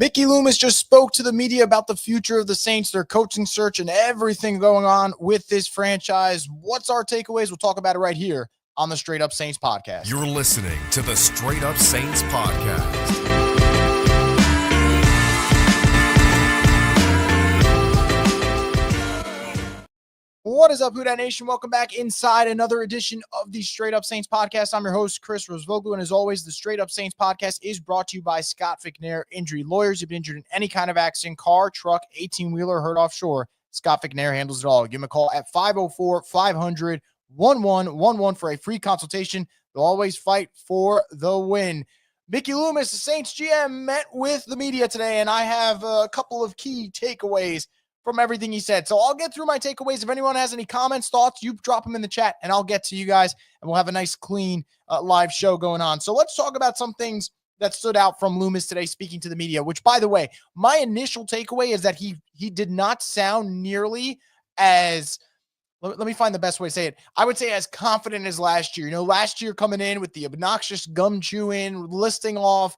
Mickey Loomis just spoke to the media about the future of the Saints, their coaching search, and everything going on with this franchise. What's our takeaways? We'll talk about it right here on the Straight Up Saints podcast. You're listening to the Straight Up Saints podcast. What is up, Who Dat Nation? Welcome back inside another edition of the Straight Up Saints podcast. I'm your host, Chris Rosvoglu, and as always, the Straight Up Saints podcast is brought to you by Scott Vicknair Injury Lawyers. You've been injured in any kind of accident, car, truck, 18-wheeler, hurt offshore, Scott Vicknair handles it all. Give him a call at 504-500-1111 for a free consultation. They'll always fight for the win. Mickey Loomis, the Saints GM, met with the media today, and I have a couple of key takeaways from everything he said. So I'll get through my takeaways. If anyone has any comments, thoughts, you drop them in the chat and I'll get to you guys and we'll have a nice, clean live show going on. So let's talk about some things that stood out from Loomis today speaking to the media, which, by the way, my initial takeaway is that he did not sound nearly as, let me find the best way to say it. I would say as confident as last year. You know, last year coming in with the obnoxious gum chewing, listing off,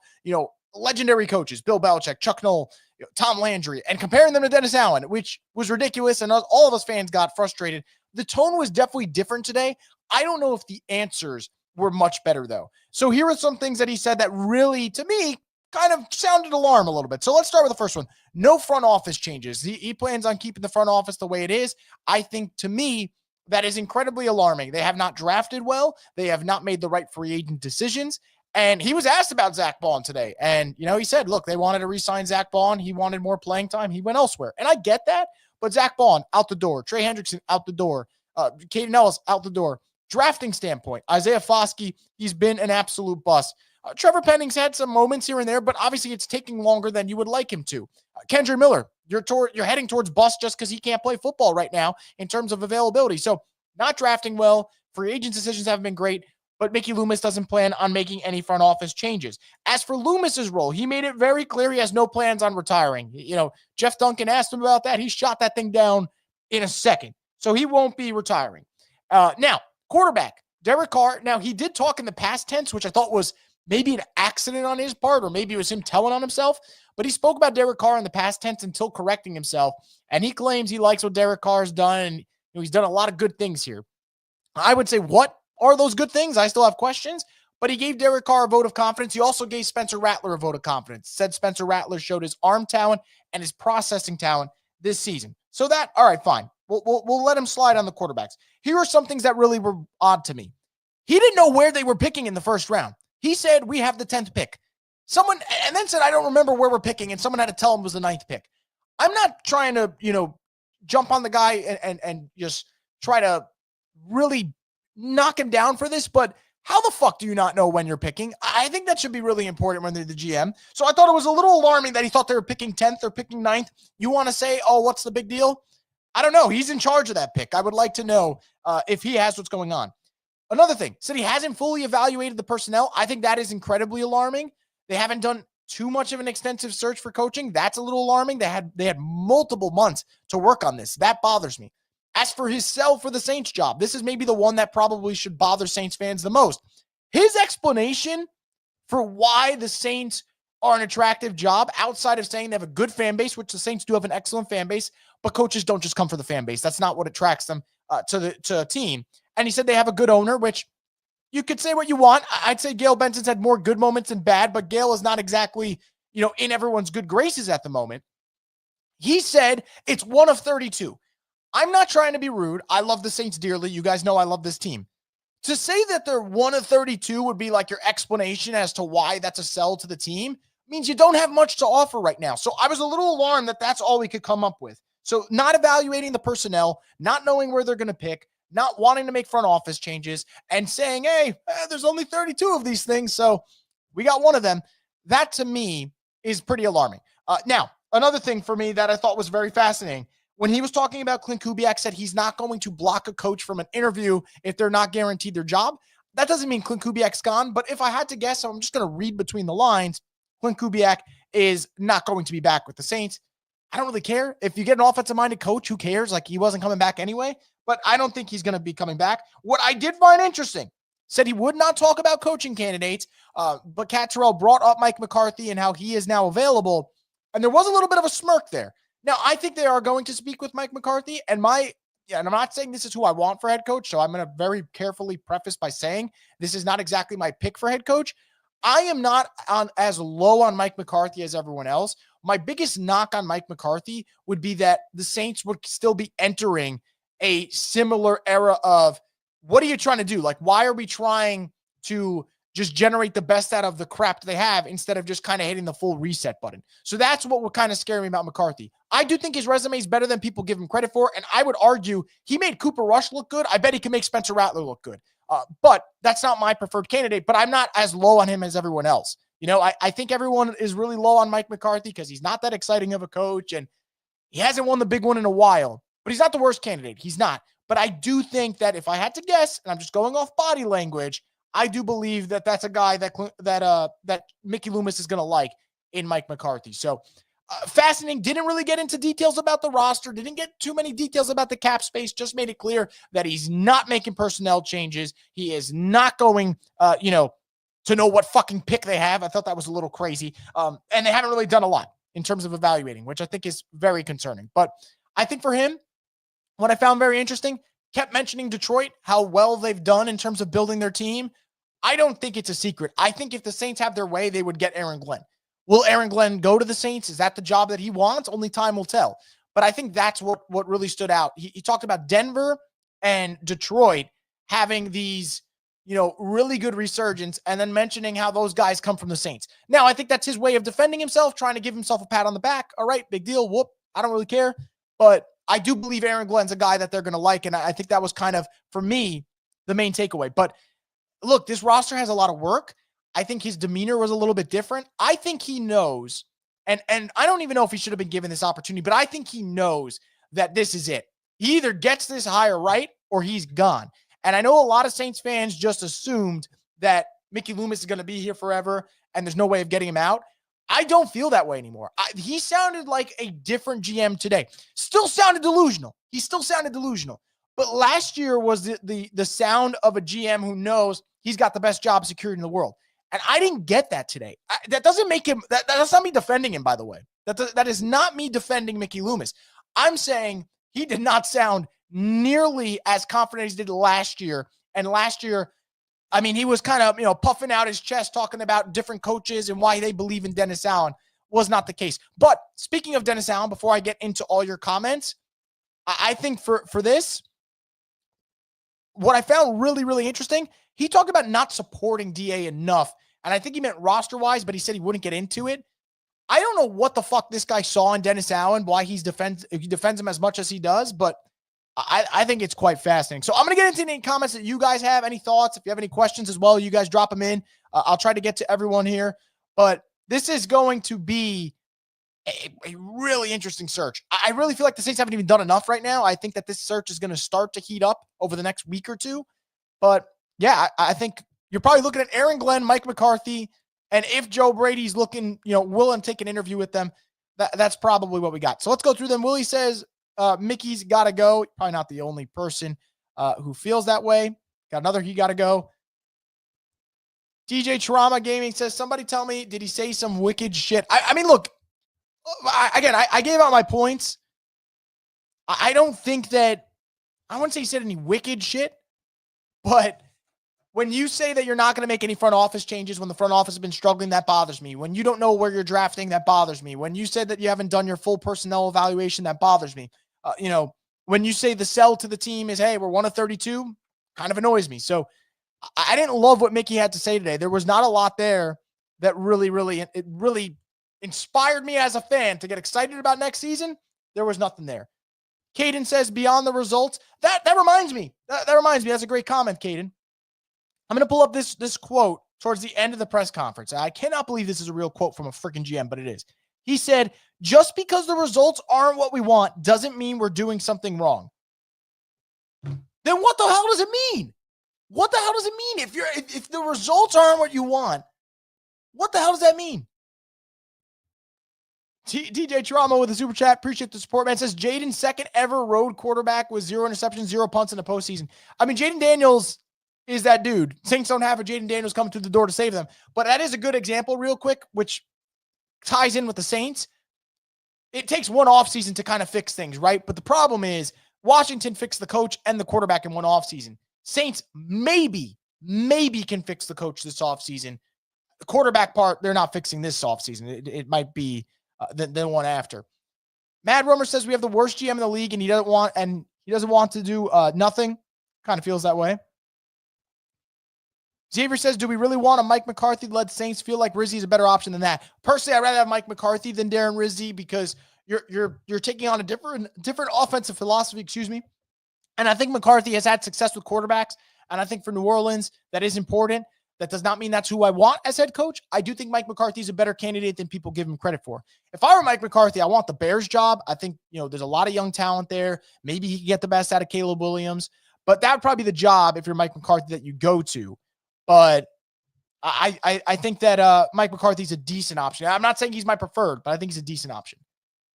legendary coaches, Bill Belichick, Chuck Noll, Tom Landry, and comparing them to Dennis Allen, which was ridiculous, and all of us fans got frustrated. The tone was definitely different today. I don't know if the answers were much better, though. So here are some things that he said that really, to me, kind of sounded alarm a little bit. So let's start with the first one. No front office changes. He plans on keeping the front office the way it is. I think, to me, that is incredibly alarming. They have not drafted well. They have not made the right free agent decisions. And he was asked about Zach Bond today. And, he said, look, they wanted to re-sign Zach Bond. He wanted more playing time. He went elsewhere. And I get that. But Zach Bond, out the door. Trey Hendrickson, out the door. Caden Ellis, out the door. Drafting standpoint, Isaiah Foskey, he's been an absolute bust. Trevor Penning's had some moments here and there, but obviously it's taking longer than you would like him to. Kendre Miller, you're heading towards bust just because he can't play football right now in terms of availability. So not drafting well. Free agent decisions haven't been great. But Mickey Loomis doesn't plan on making any front office changes. As for Loomis's role, he made it very clear he has no plans on retiring. Jeff Duncan asked him about that. He shot that thing down in a second. So he won't be retiring. Now, quarterback, Derek Carr. Now, he did talk in the past tense, which I thought was maybe an accident on his part, or maybe it was him telling on himself. But he spoke about Derek Carr in the past tense until correcting himself. And he claims he likes what Derek Carr's done. And he's done a lot of good things here. I would say, what are those good things? I still have questions, but he gave Derek Carr a vote of confidence. He also gave Spencer Rattler a vote of confidence. Said Spencer Rattler showed his arm talent and his processing talent this season. So that, all right, fine. We'll let him slide on the quarterbacks. Here are some things that really were odd to me. He didn't know where they were picking in the first round. He said, we have the 10th pick. Someone, and then said, I don't remember where we're picking, and someone had to tell him it was the 9th pick. I'm not trying to, jump on the guy and just try to really knock him down for this, but how the fuck do you not know when you're picking? I think that should be really important when they're the GM. So I thought it was a little alarming that he thought they were picking 10th or picking 9th. You want to say, oh, what's the big deal? I don't know. He's in charge of that pick. I would like to know if he has what's going on. Another thing, said he hasn't fully evaluated the personnel. I think that is incredibly alarming. They haven't done too much of an extensive search for coaching. That's a little alarming. They had multiple months to work on this. That bothers me. As for his sell for the Saints job, this is maybe the one that probably should bother Saints fans the most. His explanation for why the Saints are an attractive job, outside of saying they have a good fan base, which the Saints do have an excellent fan base, but coaches don't just come for the fan base. That's not what attracts them to a team. And he said they have a good owner, which you could say what you want. I'd say Gail Benson's had more good moments than bad, but Gail is not exactly, in everyone's good graces at the moment. He said it's one of 32. I'm not trying to be rude. I love the Saints dearly. You guys know I love this team. To say that they're one of 32 would be like your explanation as to why that's a sell to the team means you don't have much to offer right now. So I was a little alarmed that that's all we could come up with. So not evaluating the personnel, not knowing where they're going to pick, not wanting to make front office changes, and saying, hey, there's only 32 of these things, so we got one of them. That, to me, is pretty alarming. Now, another thing for me that I thought was very fascinating, when he was talking about Clint Kubiak, said he's not going to block a coach from an interview if they're not guaranteed their job. That doesn't mean Clint Kubiak's gone, but if I had to guess, so I'm just going to read between the lines, Clint Kubiak is not going to be back with the Saints. I don't really care. If you get an offensive-minded coach, who cares? Like, he wasn't coming back anyway, but I don't think he's going to be coming back. What I did find interesting, said he would not talk about coaching candidates, but Cat Terrell brought up Mike McCarthy and how he is now available. And there was a little bit of a smirk there. Now, I think they are going to speak with Mike McCarthy, and I'm not saying this is who I want for head coach, so I'm going to very carefully preface by saying this is not exactly my pick for head coach. I am not as low on Mike McCarthy as everyone else. My biggest knock on Mike McCarthy would be that the Saints would still be entering a similar era of, what are you trying to do? Like, why are we trying to just generate the best out of the crap they have instead of just kind of hitting the full reset button? So that's what would kind of scare me about McCarthy. I do think his resume is better than people give him credit for, and I would argue he made Cooper Rush look good. I bet he can make Spencer Rattler look good. But that's not my preferred candidate, but I'm not as low on him as everyone else. I think everyone is really low on Mike McCarthy because he's not that exciting of a coach, and he hasn't won the big one in a while, but he's not the worst candidate. He's not. But I do think that if I had to guess, and I'm just going off body language, I do believe that that's a guy that Mickey Loomis is going to like in Mike McCarthy. So fascinating. Didn't really get into details about the roster. Didn't get too many details about the cap space. Just made it clear that he's not making personnel changes. He is not going, to know what fucking pick they have. I thought that was a little crazy. And they haven't really done a lot in terms of evaluating, which I think is very concerning. But I think for him, what I found very interesting, kept mentioning Detroit, how well they've done in terms of building their team. I don't think it's a secret. I think if the Saints have their way, they would get Aaron Glenn. Will Aaron Glenn go to the Saints? Is that the job that he wants? Only time will tell. But I think that's what really stood out. He talked about Denver and Detroit having these, really good resurgence, and then mentioning how those guys come from the Saints. Now, I think that's his way of defending himself, trying to give himself a pat on the back. All right, big deal. Whoop. I don't really care. But I do believe Aaron Glenn's a guy that they're going to like, and I think that was kind of, for me, the main takeaway. But look, this roster has a lot of work. I think his demeanor was a little bit different. I think he knows, and I don't even know if he should have been given this opportunity, but I think he knows that this is it. He either gets this hire right or he's gone. And I know a lot of Saints fans just assumed that Mickey Loomis is going to be here forever and there's no way of getting him out. I don't feel that way anymore. He sounded like a different GM today. Still sounded delusional. He still sounded delusional. But last year was the sound of a GM who knows he's got the best job security in the world. And I didn't get that today. That doesn't make him, that's not me defending him, by the way. That is not me defending Mickey Loomis. I'm saying he did not sound nearly as confident as he did last year. And last year, I mean, he was kind of, puffing out his chest, talking about different coaches and why they believe in Dennis Allen. Was not the case. But speaking of Dennis Allen, before I get into all your comments, I think for this, what I found really, really interesting, he talked about not supporting DA enough. And I think he meant roster-wise, but he said he wouldn't get into it. I don't know what the fuck this guy saw in Dennis Allen, why he defends him as much as he does, but I think it's quite fascinating. So I'm going to get into any comments that you guys have, any thoughts. If you have any questions as well, you guys drop them in. I'll try to get to everyone here. But this is going to be a really interesting search. I really feel like the Saints haven't even done enough right now. I think that this search is going to start to heat up over the next week or two. But yeah, I think you're probably looking at Aaron Glenn, Mike McCarthy, and if Joe Brady's looking, willing to take an interview with them, that's probably what we got. So let's go through them. Willie says, Mickey's got to go. Probably not the only person who feels that way. Got another, he got to go. DJ Trauma Gaming says, somebody tell me, did he say some wicked shit? I mean, look, I gave out my points. I don't think that, I wouldn't say he said any wicked shit, but when you say that you're not going to make any front office changes when the front office has been struggling, that bothers me. When you don't know where you're drafting, that bothers me. When you said that you haven't done your full personnel evaluation, that bothers me. When you say the sell to the team is, hey, we're 1 of 32, kind of annoys me. So I didn't love what Mickey had to say today. There was not a lot there that really inspired me as a fan to get excited about next season. There was nothing there. Caden says, beyond the results. That reminds me. That reminds me. That's a great comment, Caden. I'm going to pull up this quote towards the end of the press conference. I cannot believe this is a real quote from a freaking GM, but it is. He said, just because the results aren't what we want doesn't mean we're doing something wrong. Then what the hell does it mean? What the hell does it mean? If the results aren't what you want, what the hell does that mean? DJ Trauma with a super chat. Appreciate the support, man. Says Jaden's second ever road quarterback with 0 interceptions, 0 punts in the postseason. I mean, Jaden Daniels is that dude. Saints don't have a Jaden Daniels coming through the door to save them. But that is a good example real quick, which ties in with the Saints. it takes one offseason to kind of fix things, right? But the problem is Washington fixed the coach and the quarterback in one offseason. Saints maybe can fix the coach this offseason. The quarterback part, they're not fixing this offseason. It might be the one after. Mad Rumor says we have the worst GM in the league and he doesn't want to do nothing. Kind of feels that way. Xavier says, do we really want a Mike McCarthy-led Saints? Feel like Rizzi is a better option than that. Personally, I'd rather have Mike McCarthy than Darren Rizzi because you're taking on a different offensive philosophy, And I think McCarthy has had success with quarterbacks. And I think for New Orleans, that is important. That does not mean that's who I want as head coach. I do think Mike McCarthy is a better candidate than people give him credit for. If I were Mike McCarthy, I want the Bears job. I think, there's a lot of young talent there. Maybe he can get the best out of Caleb Williams. But that would probably be the job if you're Mike McCarthy that you go to. But I think that Mike McCarthy's a decent option. I'm not saying he's my preferred, but I think he's a decent option.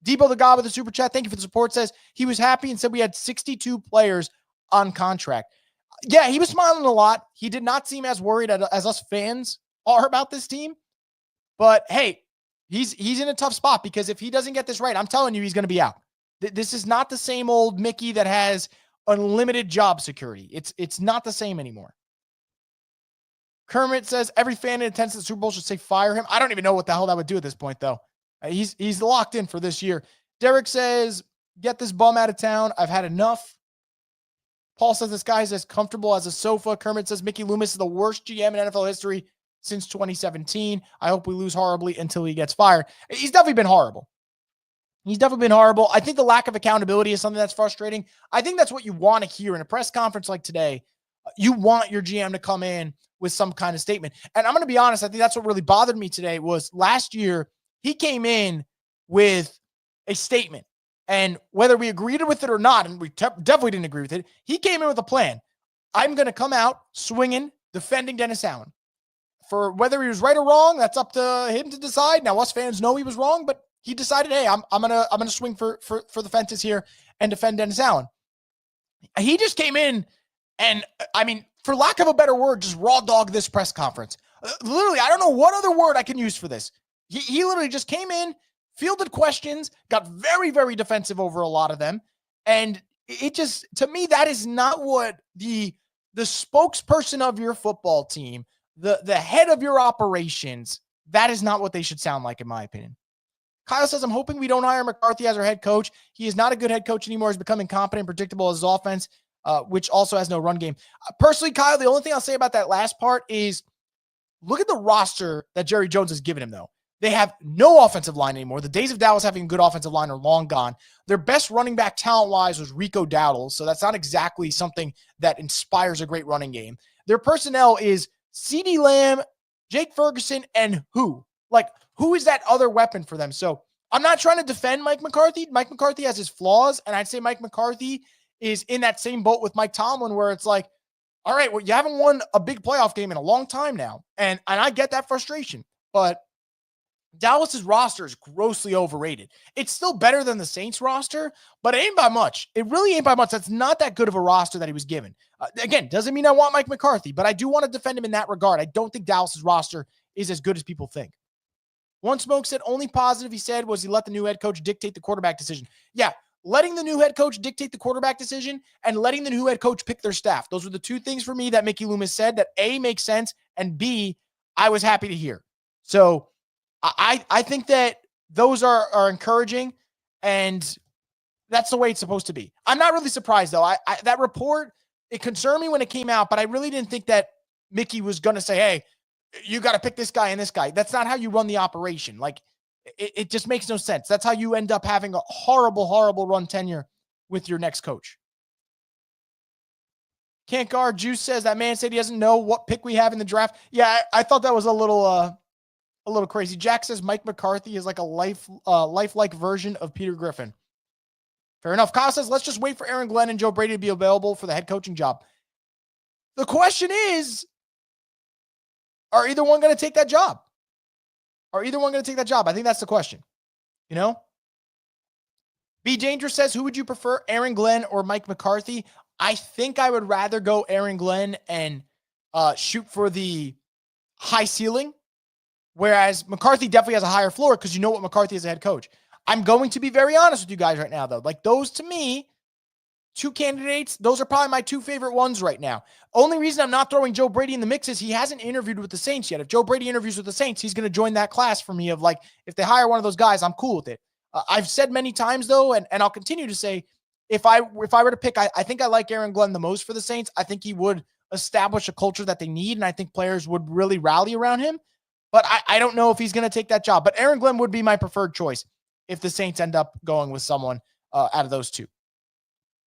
Debo the God with the super chat, thank you for the support, says he was happy and said we had 62 players on contract. Yeah, he was smiling a lot. He did not seem as worried as us fans are about this team. But hey, he's in a tough spot because if he doesn't get this right, I'm telling you, he's going to be out. This is not the same old Mickey that has unlimited job security. It's not the same anymore. Kermit says every fan in attendance at the Super Bowl should say fire him. I don't even know what the hell that would do at this point, though. He's locked in for this year. Derek says, get this bum out of town. I've had enough. Paul says this guy is as comfortable as a sofa. Kermit says Mickey Loomis is the worst GM in NFL history since 2017. I hope we lose horribly until he gets fired. He's definitely been horrible. I think the lack of accountability is something that's frustrating. I think that's what you want to hear in a press conference like today. You want your GM to come in with some kind of statement. And I'm going to be honest, I think that's what really bothered me today was last year, he came in with a statement. And whether we agreed with it or not, and we definitely didn't agree with it, he came in with a plan. I'm going to come out swinging, defending Dennis Allen. For whether he was right or wrong, that's up to him to decide. Now, us fans know he was wrong, but he decided, hey, I'm gonna swing for the fences here and defend Dennis Allen. He just came in and, I mean, for lack of a better word, just raw dog this press conference. Literally, I don't know what other word I can use for this. He literally just came in, fielded questions, got very, very defensive over a lot of them. And it just, to me, that is not what the spokesperson of your football team, the head of your operations, that is not what they should sound like, in my opinion. Kyle says, I'm hoping we don't hire McCarthy as our head coach. He is not a good head coach anymore. He's become incompetent and predictable as his offense, which also has no run game. Personally, Kyle, the only thing I'll say about that last part is look at the roster that Jerry Jones has given him, though. They have no offensive line anymore. The days of Dallas having a good offensive line are long gone. Their best running back talent-wise was Rico Dowdle, so that's not exactly something that inspires a great running game. Their personnel is CeeDee Lamb, Jake Ferguson, and who? Like, who is that other weapon for them? So I'm not trying to defend Mike McCarthy. Mike McCarthy has his flaws, and I'd say Mike McCarthy is in that same boat with Mike Tomlin where it's like, all right, well, you haven't won a big playoff game in a long time now, and I get that frustration, but Dallas's roster is grossly overrated. It's still better than the Saints roster, but it ain't by much. It really ain't by much. That's not that good of a roster that he was given. Again, doesn't mean I want Mike McCarthy, but I do want to defend him in that regard. I don't think Dallas's roster is as good as people think. One Smoke said only positive he said was he let the new head coach dictate the quarterback decision. Yeah, letting the new head coach dictate the quarterback decision and letting the new head coach pick their staff. Those were the two things for me that Mickey Loomis said that A, makes sense, and B, I was happy to hear. So I think that those are encouraging, and that's the way it's supposed to be. I'm not really surprised, though. That report, it concerned me when it came out, but I really didn't think that Mickey was going to say, hey, you got to pick this guy and this guy. That's not how you run the operation. Like, it just makes no sense. That's how you end up having a horrible, horrible run tenure with your next coach. Can't guard. Juice says that man said he doesn't know what pick we have in the draft. Yeah, I thought that was a little crazy. Jack says Mike McCarthy is like a lifelike version of Peter Griffin. Fair enough. Kyle says, let's just wait for Aaron Glenn and Joe Brady to be available for the head coaching job. The question is, are either one going to take that job? I think that's the question. You know? B. Dangerous says, who would you prefer, Aaron Glenn or Mike McCarthy? I think I would rather go Aaron Glenn and shoot for the high ceiling. Whereas McCarthy definitely has a higher floor because you know what McCarthy is a head coach. I'm going to be very honest with you guys right now, though. Like, those to me, two candidates, those are probably my two favorite ones right now. Only reason I'm not throwing Joe Brady in the mix is he hasn't interviewed with the Saints yet. If Joe Brady interviews with the Saints, he's going to join that class for me of like, if they hire one of those guys, I'm cool with it. I've said many times, though, and I'll continue to say, if I were to pick, I think I like Aaron Glenn the most for the Saints. I think he would establish a culture that they need, and I think players would really rally around him. But I don't know if he's going to take that job. But Aaron Glenn would be my preferred choice if the Saints end up going with someone out of those two.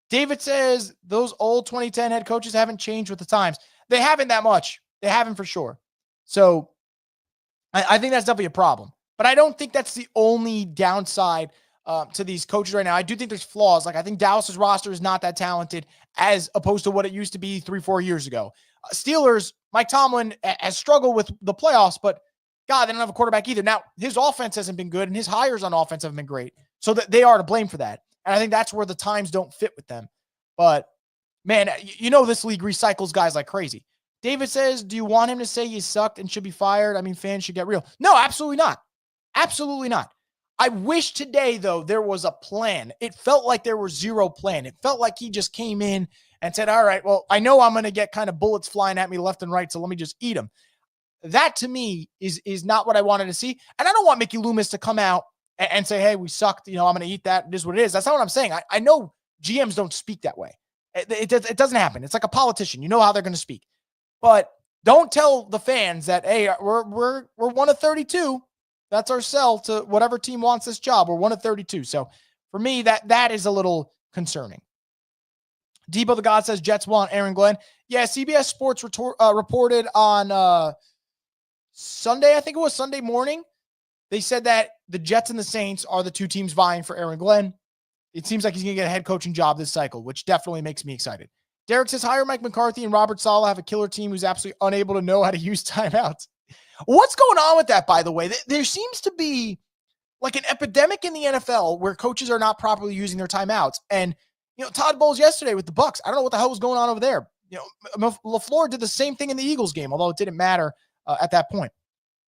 David says those old 2010 head coaches haven't changed with the times. They haven't that much. They haven't for sure. So I think that's definitely a problem. But I don't think that's the only downside to these coaches right now. I do think there's flaws. Like, I think Dallas's roster is not that talented as opposed to what it used to be 3-4 years ago. Steelers, Mike Tomlin has struggled with the playoffs, but God, they don't have a quarterback either. Now, his offense hasn't been good, and his hires on offense haven't been great. So that they are to blame for that. And I think that's where the times don't fit with them. But, man, this league recycles guys like crazy. David says, do you want him to say he sucked and should be fired? I mean, fans should get real. No, absolutely not. Absolutely not. I wish today, though, there was a plan. It felt like there was zero plan. It felt like he just came in and said, all right, well, I know I'm going to get kind of bullets flying at me left and right, so let me just eat them. That, to me, is not what I wanted to see. And I don't want Mickey Loomis to come out and say, hey, we sucked. I'm going to eat that. It is what it is. That's not what I'm saying. I know GMs don't speak that way. It doesn't happen. It's like a politician. You know how they're going to speak. But don't tell the fans that, hey, we're one of 32. That's our sell to whatever team wants this job. We're one of 32. So for me, that is a little concerning. Debo the God says Jets want Aaron Glenn. Yeah, CBS Sports reported on Sunday, I think it was Sunday morning. They said that the Jets and the Saints are the two teams vying for Aaron Glenn. It seems like he's going to get a head coaching job this cycle, which definitely makes me excited. Derek says, hire Mike McCarthy and Robert Saleh have a killer team who's absolutely unable to know how to use timeouts. What's going on with that, by the way? There seems to be like an epidemic in the NFL where coaches are not properly using their timeouts. And, Todd Bowles yesterday with the Bucs, I don't know what the hell was going on over there. LaFleur did the same thing in the Eagles game, although it didn't matter at that point.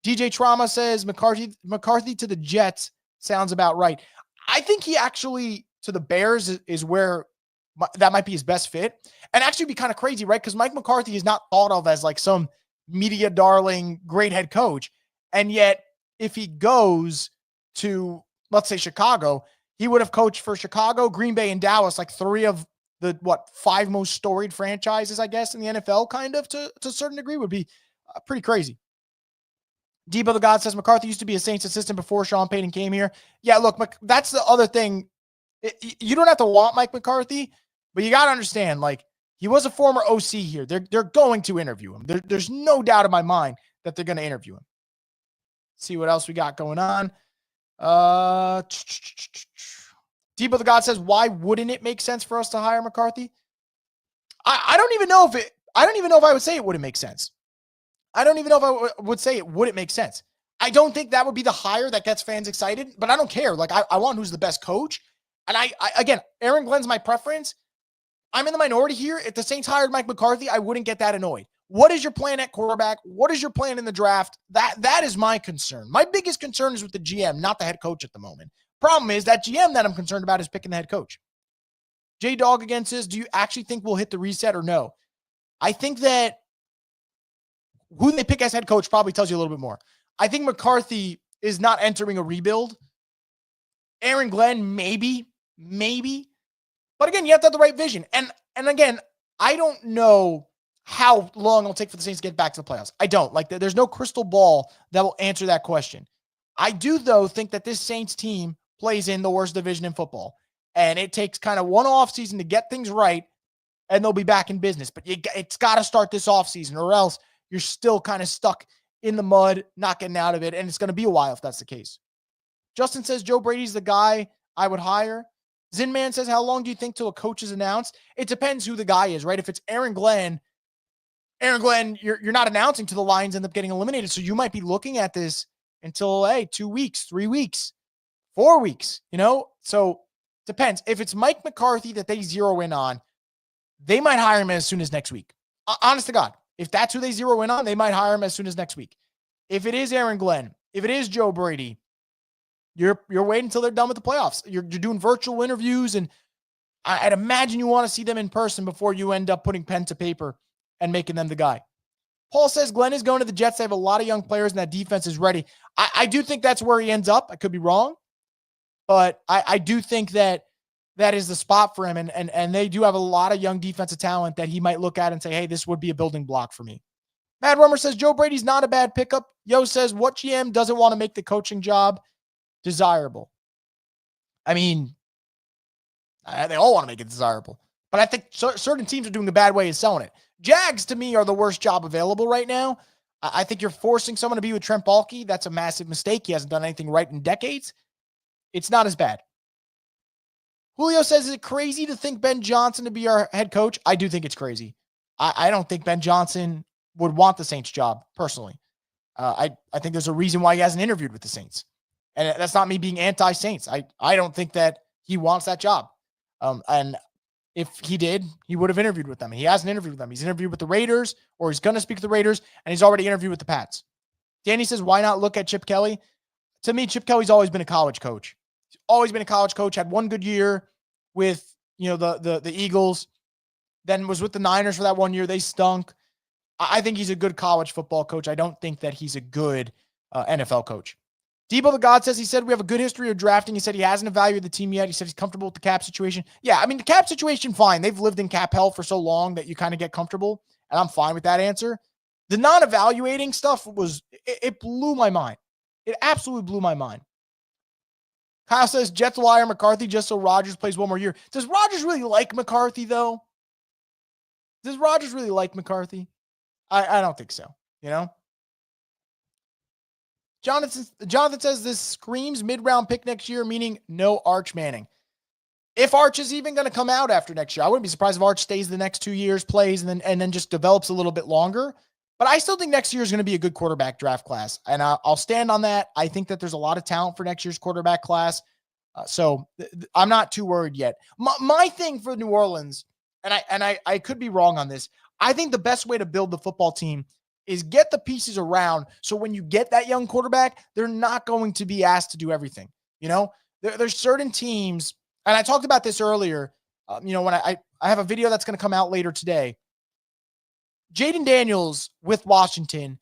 DJ Trauma says McCarthy to the Jets sounds about right. I think he actually to the Bears is where that might be his best fit. And actually be kind of crazy, right? Because Mike McCarthy is not thought of as like some media darling, great head coach. And yet, if he goes to, let's say, Chicago, he would have coached for Chicago, Green Bay, and Dallas, like three of the, 5 most storied franchises, I guess, in the NFL, kind of, to a certain degree, would be pretty crazy. Debo the God says McCarthy used to be a Saints assistant before Sean Payton came here. Yeah, look, that's the other thing. You don't have to want Mike McCarthy, but you got to understand, like, he was a former OC here. They're going to interview him. There's no doubt in my mind that they're going to interview him. See what else we got going on. Debo the God says, why wouldn't it make sense for us to hire McCarthy? I don't even know if I would say it wouldn't make sense. I don't even know if I would say it wouldn't make sense. I don't think that would be the hire that gets fans excited, but I don't care. Like, I want who's the best coach. And again, Aaron Glenn's my preference. I'm in the minority here. If the Saints hired Mike McCarthy, I wouldn't get that annoyed. What is your plan at quarterback? What is your plan in the draft? That is my concern. My biggest concern is with the GM, not the head coach at the moment. Problem is that GM that I'm concerned about is picking the head coach. J-Dog again says, do you actually think we'll hit the reset or no? I think that who they pick as head coach probably tells you a little bit more. I think McCarthy is not entering a rebuild. Aaron Glenn, maybe. But again, you have to have the right vision. And again, I don't know how long it'll take for the Saints to get back to the playoffs. I don't. Like, there's no crystal ball that will answer that question. I do, though, think that this Saints team plays in the worst division in football. And it takes kind of one offseason to get things right, and they'll be back in business. But it's got to start this offseason, or else you're still kind of stuck in the mud, not getting out of it, and it's going to be a while if that's the case. Justin says, Joe Brady's the guy I would hire. Zinman says, how long do you think till a coach is announced? It depends who the guy is, right? If it's Aaron Glenn, you're not announcing till the Lions end up getting eliminated, so you might be looking at this until, 2 weeks, 3 weeks, 4 weeks, So depends. If it's Mike McCarthy that they zero in on, they might hire him as soon as next week. Honest to God. If that's who they zero in on, they might hire him as soon as next week. If it is Aaron Glenn, if it is Joe Brady, You're waiting until they're done with the playoffs. You're doing virtual interviews, and I'd imagine you want to see them in person before you end up putting pen to paper and making them the guy. Paul says Glenn is going to the Jets. They have a lot of young players, and that defense is ready. I do think that's where he ends up. I could be wrong, but I do think that is the spot for him, and they do have a lot of young defensive talent that he might look at and say, hey, this would be a building block for me. Mad Rummer says Joe Brady's not a bad pickup. Yo says, what GM doesn't want to make the coaching job desirable? I mean, they all want to make it desirable, but I think certain teams are doing a bad way of selling it. Jags, to me, are the worst job available right now. I think you're forcing someone to be with Trent Baalke. That's a massive mistake. He hasn't done anything right in decades. It's not as bad. Julio says, is it crazy to think Ben Johnson to be our head coach? I do think it's crazy. I don't think Ben Johnson would want the Saints job, personally. I think there's a reason why he hasn't interviewed with the Saints. And that's not me being anti-Saints. I don't think that he wants that job. And if he did, he would have interviewed with them. He hasn't interviewed with them. He's interviewed with the Raiders, or he's going to speak to the Raiders, and he's already interviewed with the Pats. Danny says, why not look at Chip Kelly? To me, Chip Kelly's always been a college coach. He's always been a college coach, had one good year with, the Eagles, then was with the Niners for that 1 year. They stunk. I think he's a good college football coach. I don't think that he's a good NFL coach. Debo the God says, he said, we have a good history of drafting. He said he hasn't evaluated the team yet. He said he's comfortable with the cap situation. Yeah, I mean, the cap situation, fine. They've lived in cap hell for so long that you kind of get comfortable, and I'm fine with that answer. The non-evaluating stuff it blew my mind. It absolutely blew my mind. Kyle says, Jets will hire McCarthy just so Rodgers plays one more year. Does Rodgers really like McCarthy, though? Does Rodgers really like McCarthy? I don't think so, Jonathan says this screams mid-round pick next year, meaning no Arch Manning. If Arch is even going to come out after next year, I wouldn't be surprised if Arch stays the next 2 years, plays, and then just develops a little bit longer. But I still think next year is going to be a good quarterback draft class, and I'll stand on that. I think that there's a lot of talent for next year's quarterback class, so I'm not too worried yet. My thing for New Orleans, and I could be wrong on this, I think the best way to build the football team is get the pieces around so when you get that young quarterback, they're not going to be asked to do everything. There's certain teams, and I talked about this earlier, when I have a video that's going to come out later today. Jaden Daniels with Washington,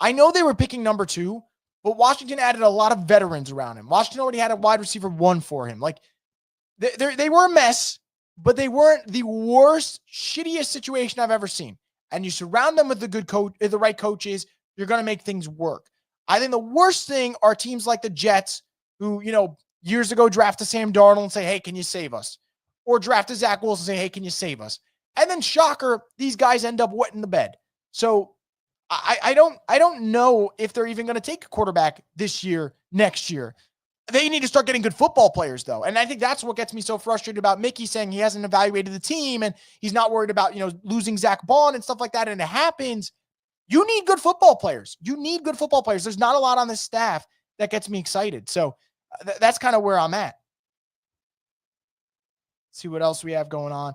I know they were picking number 2, but Washington added a lot of veterans around him. Washington already had a wide receiver 1 for him. Like, they were a mess, but they weren't the worst, shittiest situation I've ever seen. And you surround them with the good coach, the right coaches, you're going to make things work. I think the worst thing are teams like the Jets who, years ago drafted Sam Darnold and say, hey, can you save us? Or drafted Zach Wilson and say, hey, can you save us? And then shocker, these guys end up wetting the bed. So I don't know if they're even going to take a quarterback this year, next year. They need to start getting good football players, though. And I think that's what gets me so frustrated about Mickey saying he hasn't evaluated the team and he's not worried about, losing Zach Bond and stuff like that. And it happens. You need good football players. There's not a lot on this staff that gets me excited. So that's kind of where I'm at. Let's see what else we have going on.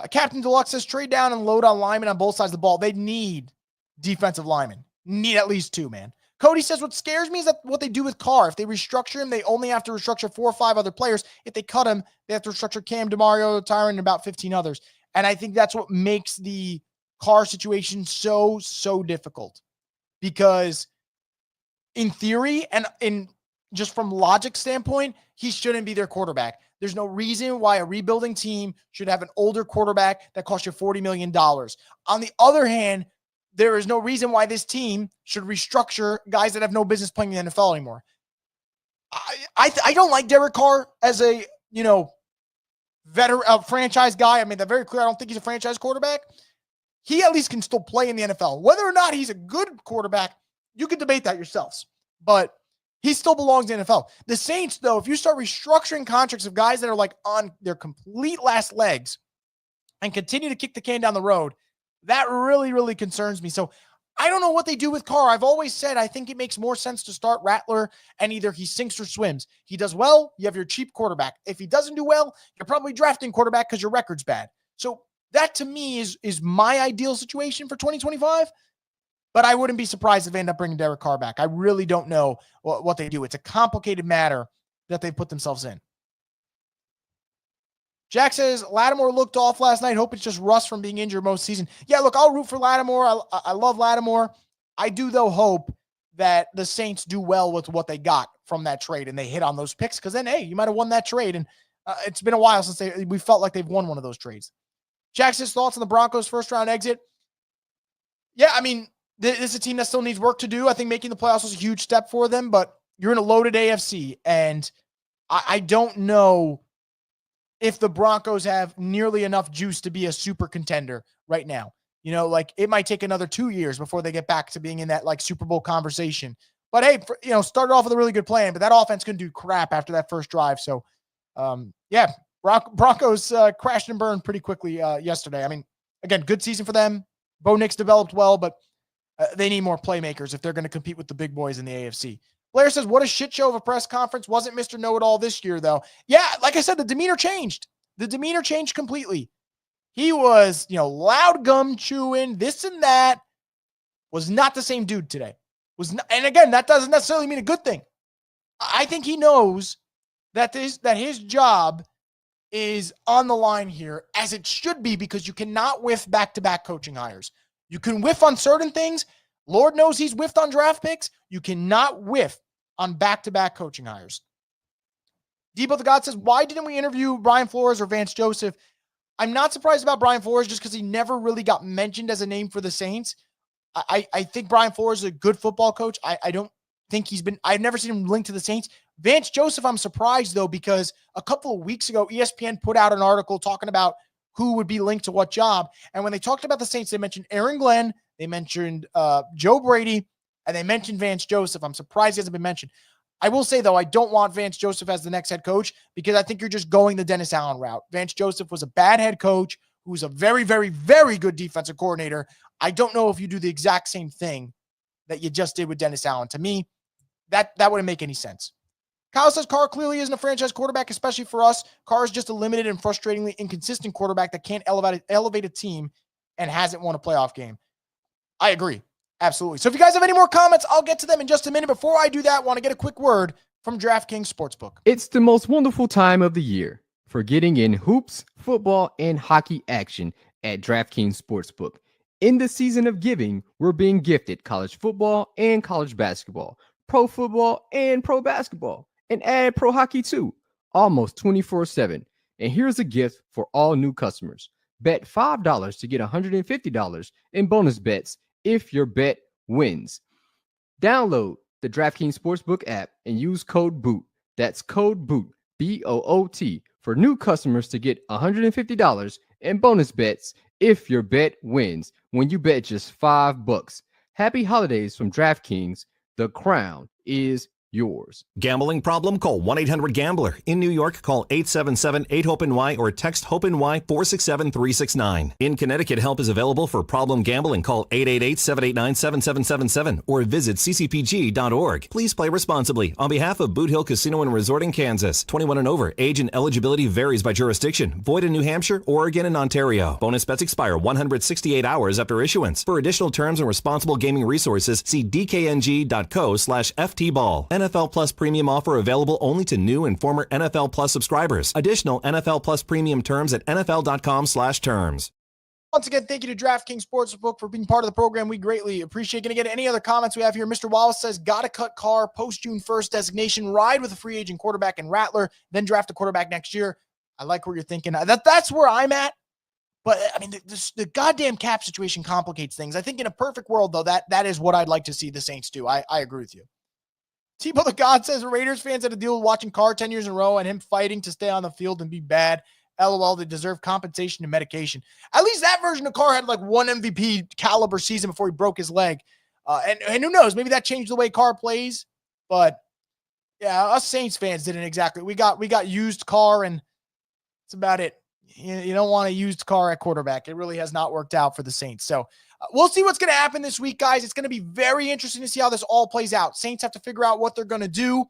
Captain Deluxe says trade down and load on linemen on both sides of the ball. They need defensive linemen. Need at least 2, man. Cody says, what scares me is that what they do with Carr. If they restructure him, they only have to restructure 4 or 5 other players. If they cut him, they have to restructure Cam, DeMario, Tyron, and about 15 others. And I think that's what makes the Carr situation so difficult. Because in theory, and in just from logic standpoint, he shouldn't be their quarterback. There's no reason why a rebuilding team should have an older quarterback that costs you $40 million. On the other hand, there is no reason why this team should restructure guys that have no business playing in the NFL anymore. I don't like Derek Carr as a, veteran, franchise guy. I made that very clear. I don't think he's a franchise quarterback. He at least can still play in the NFL. Whether or not he's a good quarterback, you can debate that yourselves. But he still belongs in the NFL. The Saints, though, if you start restructuring contracts of guys that are like on their complete last legs and continue to kick the can down the road, that really concerns me. So I don't know what they do with Carr. I've always said I think it makes more sense to start Rattler and either he sinks or swims. He does well, you have your cheap quarterback. If he doesn't do well, you're probably drafting quarterback because your record's bad. So that to me is my ideal situation for 2025. But I wouldn't be surprised if they end up bringing Derek Carr back. I really don't know what they do. It's a complicated matter that they put themselves in. Jack says, Lattimore looked off last night. Hope it's just rust from being injured most season. Yeah, look, I'll root for Lattimore. I love Lattimore. I do, though, hope that the Saints do well with what they got from that trade and they hit on those picks, because then, hey, you might have won that trade. And it's been a while since we felt like they've won one of those trades. Jack says, thoughts on the Broncos' first-round exit? Yeah, I mean, this is a team that still needs work to do. I think making the playoffs was a huge step for them, but you're in a loaded AFC, and I don't know if the Broncos have nearly enough juice to be a super contender right now. You know, like it might take another 2 years before they get back to being in that like Super Bowl conversation. But hey, started off with a really good plan, but that offense couldn't do crap after that first drive. So, Broncos crashed and burned pretty quickly yesterday. I mean, again, good season for them. Bo Nix developed well, but they need more playmakers if they're going to compete with the big boys in the AFC. Blair says, what a shit show of a press conference. Wasn't Mr. Know-It-All this year, though. Yeah, like I said, the demeanor changed. The demeanor changed completely. He was, loud gum chewing, this and that. Was not the same dude today. And again, that doesn't necessarily mean a good thing. I think he knows that his job is on the line here, as it should be, because you cannot whiff back-to-back coaching hires. You can whiff on certain things. Lord knows he's whiffed on draft picks. You cannot whiff on back-to-back coaching hires. Debo the God says, why didn't we interview Brian Flores or Vance Joseph? I'm not surprised about Brian Flores just because he never really got mentioned as a name for the Saints. I think Brian Flores is a good football coach. I don't think I've never seen him linked to the Saints. Vance Joseph, I'm surprised, though, because a couple of weeks ago, ESPN put out an article talking about who would be linked to what job. And when they talked about the Saints, they mentioned Aaron Glenn, they mentioned Joe Brady, and they mentioned Vance Joseph. I'm surprised he hasn't been mentioned. I will say, though, I don't want Vance Joseph as the next head coach because I think you're just going the Dennis Allen route. Vance Joseph was a bad head coach who's a very, very, very good defensive coordinator. I don't know if you do the exact same thing that you just did with Dennis Allen. To me, that wouldn't make any sense. Kyle says Carr clearly isn't a franchise quarterback, especially for us. Carr is just a limited and frustratingly inconsistent quarterback that can't elevate a team and hasn't won a playoff game. I agree. Absolutely. So if you guys have any more comments, I'll get to them in just a minute. Before I do that, I want to get a quick word from DraftKings Sportsbook. It's the most wonderful time of the year for getting in hoops, football, and hockey action at DraftKings Sportsbook. In the season of giving, we're being gifted college football and college basketball, pro football and pro basketball, and add pro hockey too, almost 24/7. And here's a gift for all new customers. Bet $5 to get $150 in bonus bets if your bet wins. Download the DraftKings Sportsbook app and use code BOOT. That's code BOOT, B-O-O-T, for new customers to get $150 in bonus bets if your bet wins when you bet just $5. Happy holidays from DraftKings. The crown is yours. Gambling problem? Call 1-800-GAMBLER. In New York, call 877-8-HOPE-NY or text HOPE-NY 467-369. In Connecticut, help is available for problem gambling. Call 888-789-7777 or visit ccpg.org. Please play responsibly. On behalf of Boot Hill Casino and Resort in Kansas, 21 and over. Age and eligibility varies by jurisdiction. Void in New Hampshire, Oregon, and Ontario. Bonus bets expire 168 hours after issuance. For additional terms and responsible gaming resources, see dkng.co/ftball. NFL Plus Premium offer available only to new and former NFL Plus subscribers. Additional NFL Plus Premium terms at nfl.com/terms. Once again, thank you to DraftKings Sportsbook for being part of the program. We greatly appreciate. Going to get any other comments we have here. Mr. Wallace says, gotta cut Carr post June 1st designation, ride with a free agent quarterback and Rattler, then draft a quarterback next year. I like where you're thinking. That's where I'm at. But I mean, the goddamn cap situation complicates things. I think in a perfect world, though, that is what I'd like to see the Saints do. I agree with you. Tebow the God says Raiders fans had to deal with watching Carr 10 years in a row and him fighting to stay on the field and be bad. LOL, they deserve compensation and medication. At least that version of Carr had like one MVP caliber season before he broke his leg. And who knows, maybe that changed the way Carr plays. But yeah, us Saints fans didn't exactly. We got used Carr, and that's about it. You don't want a used Carr at quarterback. It really has not worked out for the Saints. So we'll see what's going to happen this week, guys. It's going to be very interesting to see how this all plays out. Saints have to figure out what they're going to do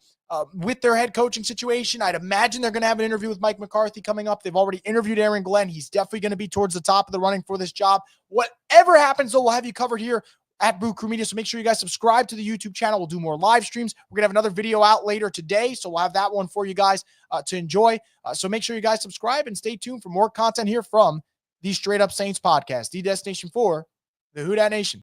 with their head coaching situation. I'd imagine they're going to have an interview with Mike McCarthy coming up. They've already interviewed Aaron Glenn. He's definitely going to be towards the top of the running for this job. Whatever happens, though, we'll have you covered here at Brew Crew Media. So make sure you guys subscribe to the YouTube channel. We'll do more live streams. We're going to have another video out later today, so we'll have that one for you guys to enjoy. So make sure you guys subscribe and stay tuned for more content here from the Straight Up Saints podcast, the destination for the Who Dat Nation.